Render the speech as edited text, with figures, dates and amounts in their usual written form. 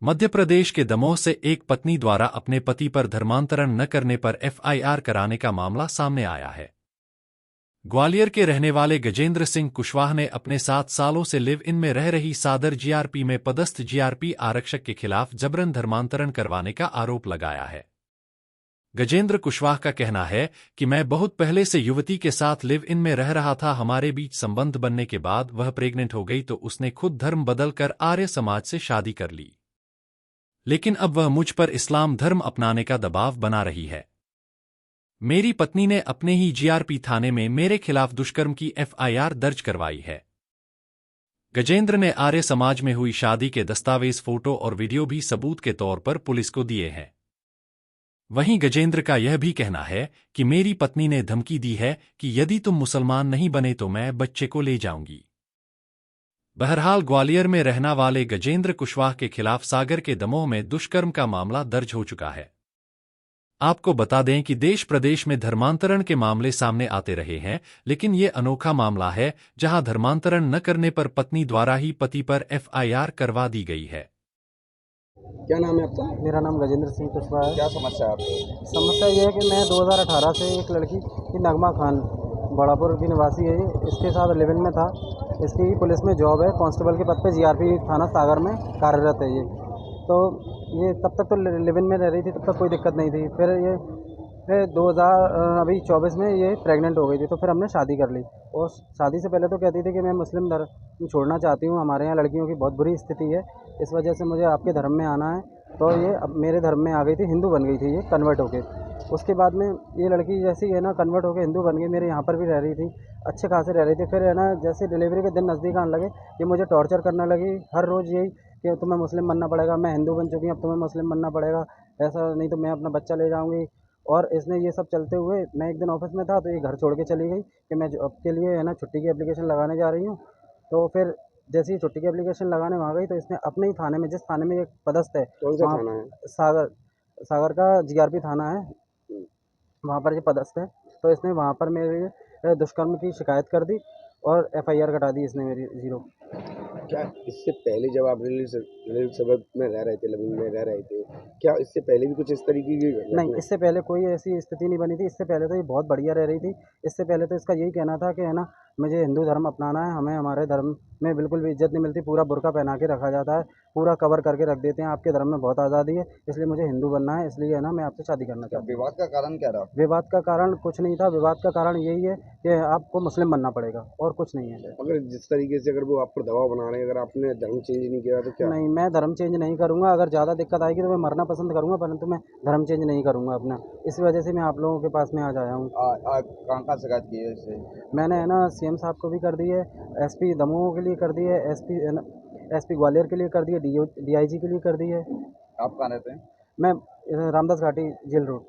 मध्य प्रदेश के दमोह से एक पत्नी द्वारा अपने पति पर धर्मांतरण न करने पर एफआईआर कराने का मामला सामने आया है। ग्वालियर के रहने वाले गजेंद्र सिंह कुशवाहा ने अपने 7 सालों से लिव इन में रह रही सादर जीआरपी में पदस्थ जीआरपी आरक्षक के खिलाफ जबरन धर्मांतरण करवाने का आरोप लगाया है। गजेंद्र कुशवाहा का कहना है कि मैं बहुत पहले से युवती के साथ लिव इन में रह रहा था। हमारे बीच संबंध बनने के बाद वह प्रेग्नेंट हो गई तो उसने खुद धर्म बदलकर आर्य समाज से शादी कर ली, लेकिन अब वह मुझ पर इस्लाम धर्म अपनाने का दबाव बना रही है। मेरी पत्नी ने अपने ही जीआरपी थाने में मेरे खिलाफ दुष्कर्म की एफआईआर दर्ज करवाई है। गजेंद्र ने आर्य समाज में हुई शादी के दस्तावेज, फोटो और वीडियो भी सबूत के तौर पर पुलिस को दिए हैं। वहीं गजेंद्र का यह भी कहना है कि मेरी पत्नी ने धमकी दी है कि यदि तुम मुसलमान नहीं बने तो मैं बच्चे को ले जाऊंगी। बहरहाल ग्वालियर में रहने वाले गजेंद्र कुशवाहा के खिलाफ सागर के दमोह में दुष्कर्म का मामला दर्ज हो चुका है। आपको बता दें कि देश प्रदेश में धर्मांतरण के मामले सामने आते रहे हैं, लेकिन ये अनोखा मामला है जहां धर्मांतरण न करने पर पत्नी द्वारा ही पति पर एफआईआर करवा दी गई है। क्या नाम है आपका? मेरा नाम गजेंद्र सिंह कुशवाहा है। क्या समस्या है आपको? समस्या ये है कि मैं 2018 से एक लड़की की नगमा खान बड़ापुर की निवासी है, इसके साथ लिव इन में था। इसकी पुलिस में जॉब है, कांस्टेबल के पद पे जीआरपी थाना सागर में कार्यरत है ये। तो ये तब तक तो लिव इन में रह रही थी, तब तक कोई दिक्कत नहीं थी। फिर 2024 में ये प्रेग्नेंट हो गई थी, तो फिर हमने शादी कर ली। और शादी से पहले तो कहती थी कि मैं मुस्लिम धर्म छोड़ना चाहती हूँ, हमारे यहाँ लड़कियों की बहुत बुरी स्थिति है, इस वजह से मुझे आपके धर्म में आना है। तो ये अब मेरे धर्म में आ गई थी, हिंदू बन गई थी ये कन्वर्ट होके। उसके बाद में ये लड़की जैसी है ना कन्वर्ट होके हिंदू बन गई, मेरे यहाँ पर भी रह रही थी, अच्छे खासे रह रही थी। फिर है ना जैसे डिलीवरी के दिन नज़दीक आने लगे, ये मुझे टॉर्चर करने लगी हर रोज़ यही कि तुम्हें मुस्लिम बनना पड़ेगा, मैं हिंदू बन चुकी हूँ, अब तुम्हें मुस्लिम बनना पड़ेगा, ऐसा नहीं तो मैं अपना बच्चा ले जाऊँगी। और इसने ये सब चलते हुए मैं एक दिन ऑफिस में था तो ये घर छोड़ के चली गई कि मैं जॉब के लिए है ना छुट्टी की एप्लीकेशन लगाने जा रही हूँ। तो फिर जैसे ही छुट्टी की एप्लीकेशन लगाने वहाँ गई तो इसने अपने ही थाने में, जिस थाने में ये पदस्थ है, कौन सा वहाँ थाना है? सागर सागर का जीआरपी थाना है, वहाँ पर ये पदस्थ है। तो इसने वहाँ पर मेरे दुष्कर्म की शिकायत कर दी और एफआईआर कटा दी इसने मेरी 0। क्या इससे पहले जब आप रिलीफ सबक में रह रहे थे, लिव-इन में रह रहे थे, क्या इससे पहले भी कुछ इस तरीके की नहीं, घटना? इससे पहले कोई ऐसी स्थिति नहीं बनी थी। इससे पहले तो ये बहुत बढ़िया रह रही थी। इससे पहले तो इसका यही कहना था कि है ना मुझे हिंदू धर्म अपनाना है, हमें हमारे धर्म में बिल्कुल भी इज़्ज़त नहीं मिलती, पूरा बुर्का पहना के रखा जाता है, पूरा कवर करके रख देते हैं, आपके धर्म में बहुत आज़ादी है, इसलिए मुझे हिंदू बनना है, इसलिए है ना मैं आपसे शादी करना चाहती हूँ। विवाद का कारण क्या रहा? विवाद का कारण कुछ नहीं था, विवाद का कारण यही है कि आपको मुस्लिम बनना पड़ेगा और कुछ नहीं है। अगर जिस तरीके से अगर वो आप पर दबाव बना रहे हैं, अगर आपने धर्म चेंज नहीं किया तो क्या? नहीं, मैं धर्म चेंज नहीं करूँगा। अगर ज़्यादा दिक्कत आएगी तो मैं मरना पसंद करूँगा, परंतु मैं धर्म चेंज नहीं करूँगा अपना। इस वजह से मैं आप लोगों के पास में आज आया हूँ। कहाँ शिकायत की है इससे? मैंने है ना सीएम साहब को भी कर दी है, एसपी दमोह के लिए कर दी है, एसपी ग्वालियर के लिए कर दी है, डीआईजी के लिए कर दी है। आप कहाँ रहते हैं? मैं रामदास घाटी जेल रोड।